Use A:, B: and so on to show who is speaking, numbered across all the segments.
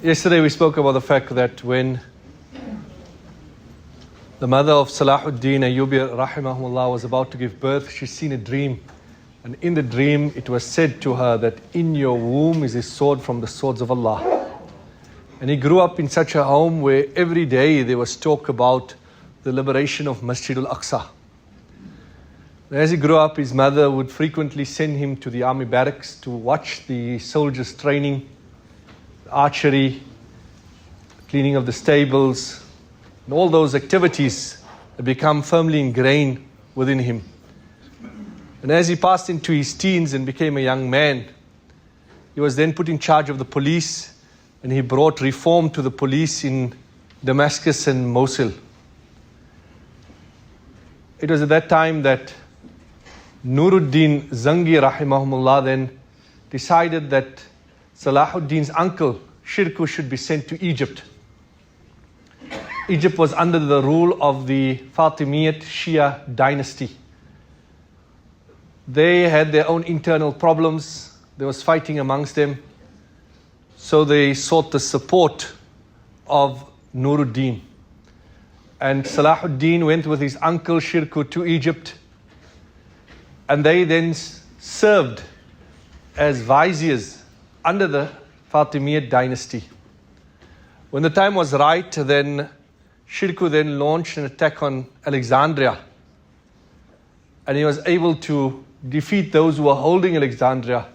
A: Yesterday we spoke about the fact that when the mother of Salahudien, Ayobi rahimahullah, was about to give birth, she seen a dream. And in the dream it was said to her that in your womb is a sword from the swords of Allah. And he grew up in such a home where every day there was talk about the liberation of Masjid al-Aqsa. As he grew up, his mother would frequently send him to the army barracks to watch the soldiers training, archery, cleaning of the stables, and all those activities have become firmly ingrained within him. And as he passed into his teens and became a young man, he was then put in charge of the police, and he brought reform to the police in Damascus and Mosul. It was at that time that Nuruddin Zangi rahimahumullah then decided that Salahuddin's uncle Shirkuh should be sent to Egypt. Egypt was under the rule of the Fatimiyat Shia dynasty. They had their own internal problems. There was fighting amongst them. So they sought the support of Nuruddin. And Salahuddin went with his uncle Shirkuh to Egypt. And they then served as viziers under the Fatimiyad dynasty. When the time was right, then Shirkuh then launched an attack on Alexandria. And he was able to defeat those who were holding Alexandria.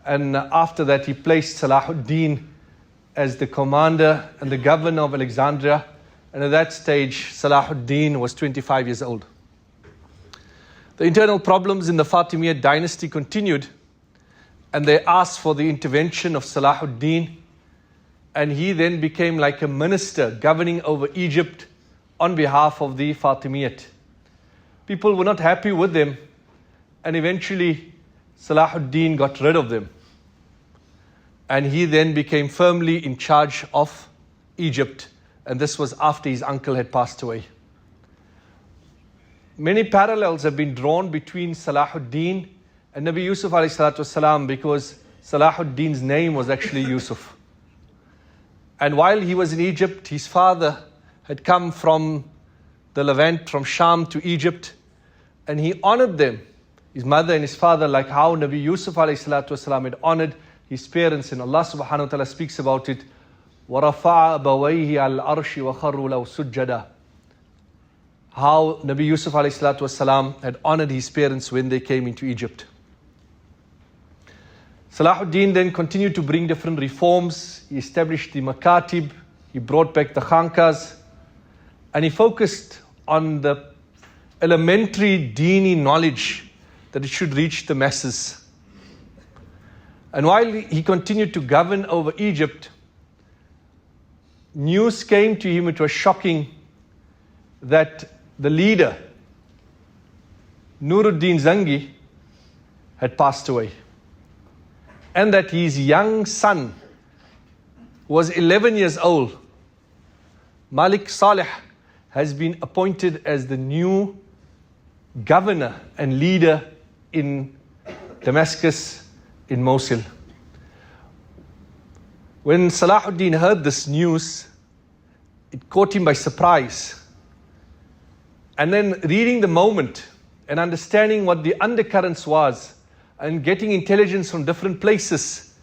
A: And after that, he placed Salahuddin as the commander and the governor of Alexandria. And at that stage, Salahuddin was 25 years old. The internal problems in the Fatimiyad dynasty continued, and they asked for the intervention of Salahuddin, and he then became like a minister governing over Egypt on behalf of the Fatimiyat. People were not happy with them, and eventually Salahuddin got rid of them. And he then became firmly in charge of Egypt, and this was after his uncle had passed away. Many parallels have been drawn between Salahuddin and Nabi Yusuf alayhi salatu wasalam, because Salahuddin's name was actually Yusuf. And while he was in Egypt, his father had come from the Levant, from Sham to Egypt, and he honored them, his mother and his father, like how Nabi Yusuf alayhi salatu wasalam had honored his parents. And Allah subhanahu wa ta'ala speaks about it, وَرَفَعَ أَبَوَيْهِ عَلَى الْأَرْشِ وَخَرُّوا لَهُ سُجَّدًا. How Nabi Yusuf alayhi salatu wasalam had honored his parents when they came into Egypt. Salahuddin then continued to bring different reforms. He established the Makatib, he brought back the Khankas, and he focused on the elementary Deeni knowledge that it should reach the masses. And while he continued to govern over Egypt, news came to him, it was shocking, that the leader, Nuruddin Zangi, had passed away. And that his young son, who was 11 years old, Malik Saleh, has been appointed as the new governor and leader in Damascus, in Mosul. When Salahuddin heard this news, it caught him by surprise. And then reading the moment and understanding what the undercurrents was and getting intelligence from different places,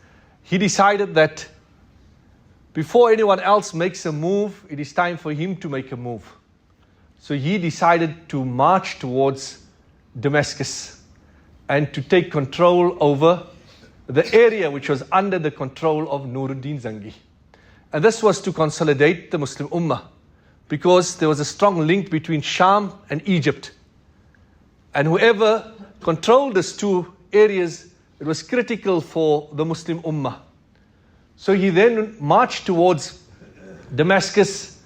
A: he decided that before anyone else makes a move, it is time for him to make a move. So he decided to march towards Damascus and to take control over the area which was under the control of Nuruddin Zangi. And this was to consolidate the Muslim Ummah, because there was a strong link between Sham and Egypt. And whoever controlled these two areas, it was critical for the Muslim Ummah. So he then marched towards Damascus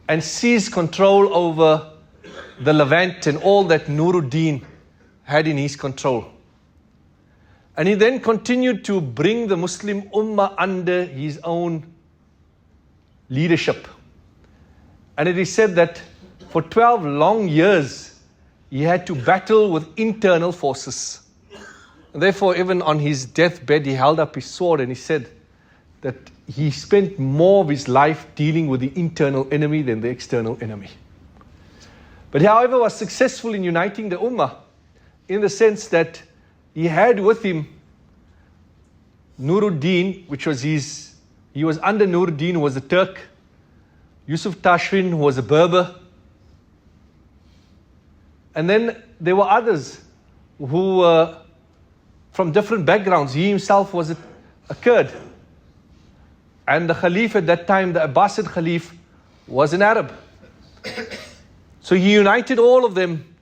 A: and seized control over the Levant and all that Nuruddin had in his control. And he then continued to bring the Muslim Ummah under his own leadership. And it is said that for 12 long years, he had to battle with internal forces. And therefore, even on his deathbed, he held up his sword and he said that he spent more of his life dealing with the internal enemy than the external enemy. But however, was successful in uniting the Ummah in the sense that he had with him Nuruddin, which was he was under Nuruddin, who was a Turk, Yusuf Tashfin, who was a Berber, and then there were others who were from different backgrounds. He himself was a Kurd. And the Khalif at that time, the Abbasid Khalif, was an Arab. So he united all of them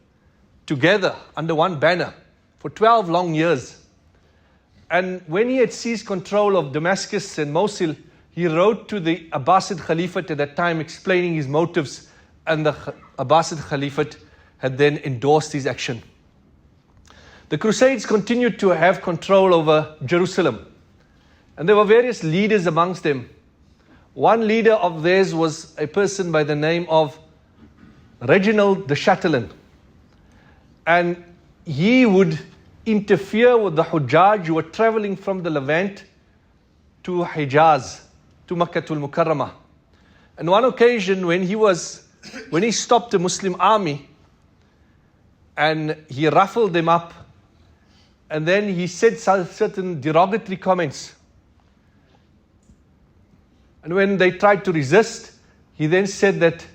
A: together under one banner for 12 long years. And when he had seized control of Damascus and Mosul, he wrote to the Abbasid Caliphate at that time explaining his motives, and the Abbasid Caliphate had then endorsed his action. The Crusades continued to have control over Jerusalem. And there were various leaders amongst them. One leader of theirs was a person by the name of Reginald the Chatelain. And he would interfere with the Hujjaj who were traveling from the Levant to Hijaz, to Makkatul Mukarramah. And one occasion when he stopped a Muslim army and he ruffled them up, and then he said certain derogatory comments. And when they tried to resist, he then said that,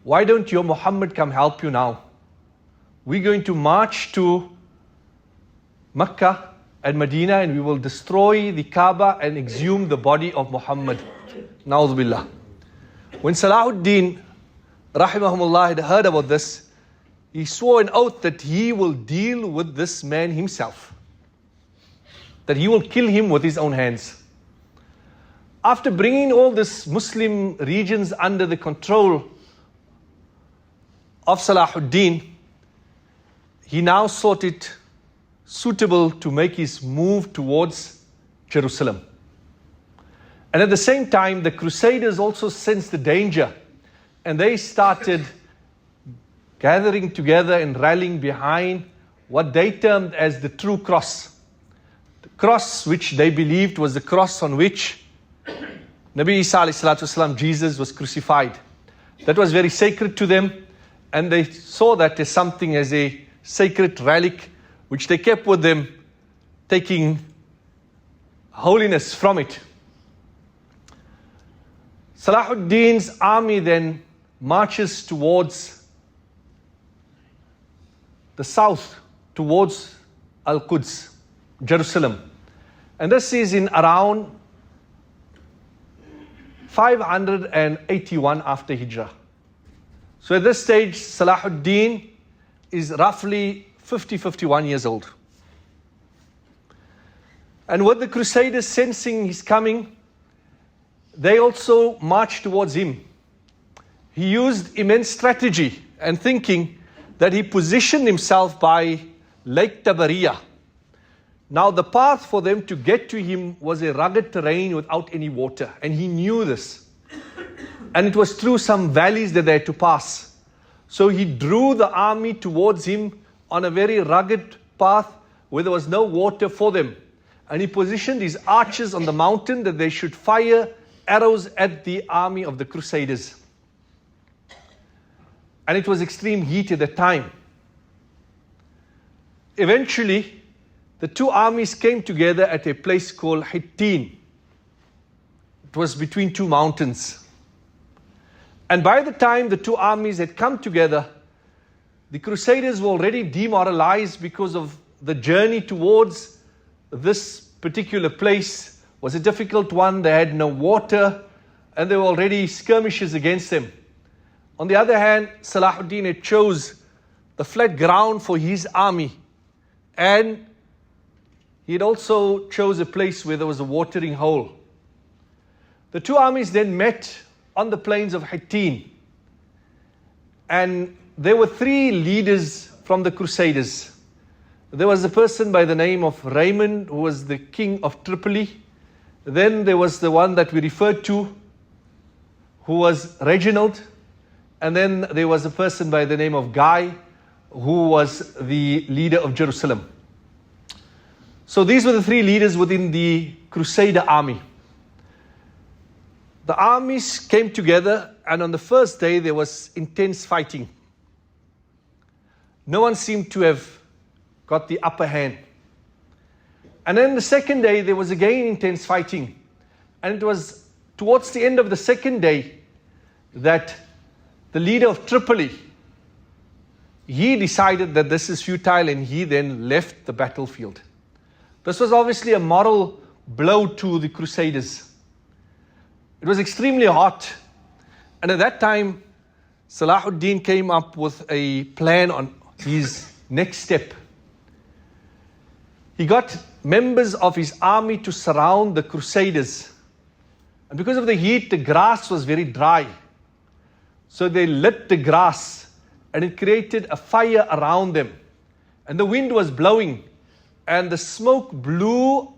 A: why don't your Muhammad come help you now? We're going to march to Mecca and Medina, and we will destroy the Kaaba and exhume the body of Muhammad. Na'udhu billah. When Salahudien, rahimahumullah, had heard about this, he swore an oath that he will deal with this man himself, that he will kill him with his own hands. After bringing all these Muslim regions under the control of Salahudien, he now thought it suitable to make his move towards Jerusalem. And at the same time, the Crusaders also sensed the danger, and they started gathering together and rallying behind what they termed as the true cross. The cross which they believed was the cross on which Nabi Isa alayhi salatu wasalam, Jesus, was crucified. That was very sacred to them, and they saw that as something, as a sacred relic which they kept with them, taking holiness from it. Salahuddin's army then marches towards the south, towards Al-Quds, Jerusalem. And this is in around 581 after Hijrah. So at this stage, Salahuddin is roughly 51 years old. And with the Crusaders sensing his coming, they also marched towards him. He used immense strategy and thinking that he positioned himself by Lake Tabariya. Now the path for them to get to him was a rugged terrain without any water, and he knew this. And it was through some valleys that they had to pass. So he drew the army towards him on a very rugged path where there was no water for them. And he positioned his archers on the mountain that they should fire arrows at the army of the Crusaders. And it was extreme heat at the time. Eventually, the two armies came together at a place called Hattin. It was between two mountains. And by the time the two armies had come together, the Crusaders were already demoralized because of the journey towards this particular place was a difficult one. They had no water, and there were already skirmishes against them. On the other hand, Salahuddin had chose the flat ground for his army, and he had also chose a place where there was a watering hole. The two armies then met on the plains of Hattin, and there were three leaders from the Crusaders. There was a person by the name of Raymond, who was the king of Tripoli. Then there was the one that we referred to, who was Reginald. And then there was a person by the name of Guy, who was the leader of Jerusalem. So these were the three leaders within the Crusader army. the armies came together, and on the first day there was intense fighting. No one seemed to have got the upper hand. And then the second day there was again intense fighting. And it was towards the end of the second day that the leader of Tripoli, he decided that this is futile, and he then left the battlefield. This was obviously a moral blow to the Crusaders. It was extremely hot. And at that time, Salahudien came up with a plan on his next step. He got members of his army to surround the Crusaders. And because of the heat, the grass was very dry. So they lit the grass, and it created a fire around them. And the wind was blowing, and the smoke blew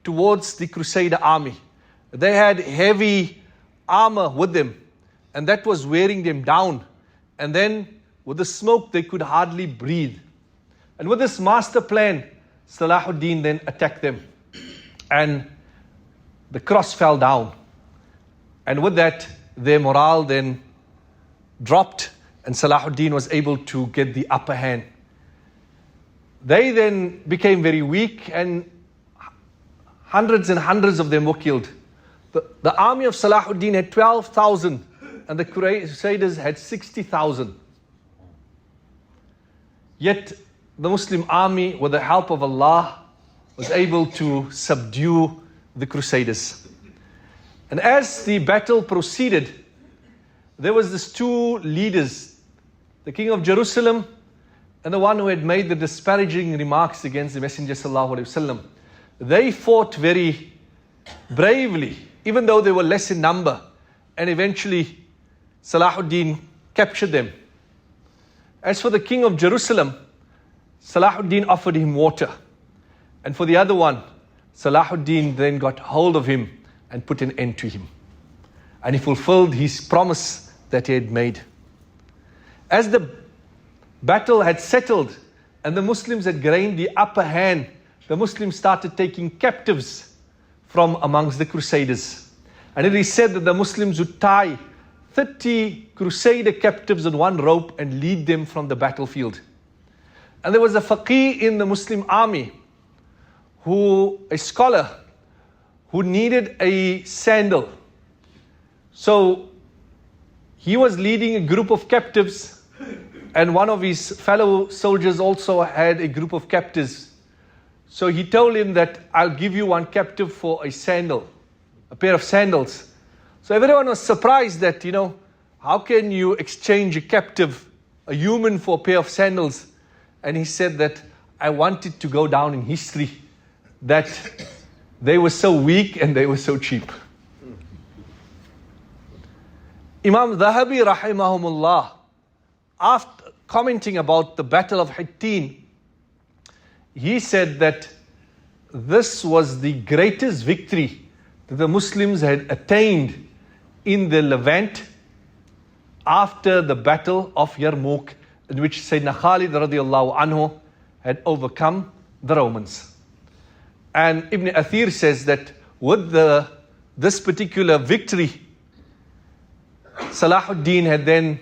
A: towards the Crusader army. They had heavy armor with them, and that was wearing them down. And then with the smoke, they could hardly breathe. And with this master plan, Salahudien then attacked them, and the cross fell down. And with that, their morale then dropped, and Salahudien was able to get the upper hand. They then became very weak, and hundreds and hundreds of them were killed. The army of Salahudien had 12,000, and the Crusaders had 60,000. Yet the Muslim army, with the help of Allah, was able to subdue the Crusaders. And as the battle proceeded, there was these two leaders, the king of Jerusalem and the one who had made the disparaging remarks against the Messenger sallallahu alaihi wasallam. They fought very bravely, even though they were less in number, and eventually Salahudien captured them. As for the king of Jerusalem, Salahudien offered him water. And for the other one, Salahudien then got hold of him and put an end to him. And he fulfilled his promise that he had made. As the battle had settled and the Muslims had gained the upper hand, the Muslims started taking captives from amongst the Crusaders. And it is said that the Muslims would tie 30 Crusader captives on one rope and lead them from the battlefield. And there was a faqih in the Muslim army, a scholar, who needed a sandal. So he was leading a group of captives, and one of his fellow soldiers also had a group of captives. So he told him that, I'll give you one captive for a sandal, a pair of sandals. So everyone was surprised that, how can you exchange a captive, a human, for a pair of sandals? And he said that, I want it to go down in history that they were so weak and they were so cheap. Imam Dhahabi rahimahumullah, after commenting about the battle of Hattin, he said that this was the greatest victory that the Muslims had attained in the Levant after the battle of Yarmouk, in which Sayyidina Khalid radiallahu anhu had overcome the Romans. And Ibn Athir says that with this particular victory, Salahudien had then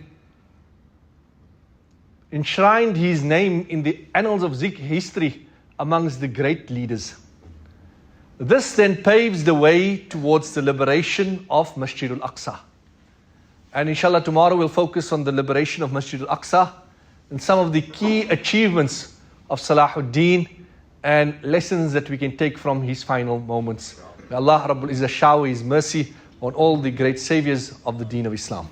A: enshrined his name in the annals of history amongst the great leaders. This then paves the way towards the liberation of Masjid al-Aqsa. And inshallah tomorrow we'll focus on the liberation of Masjid al-Aqsa and some of the key achievements of Salahudien and lessons that we can take from his final moments. May Allah Rabbul Izzah shower His mercy on all the great saviors of the Deen of Islam.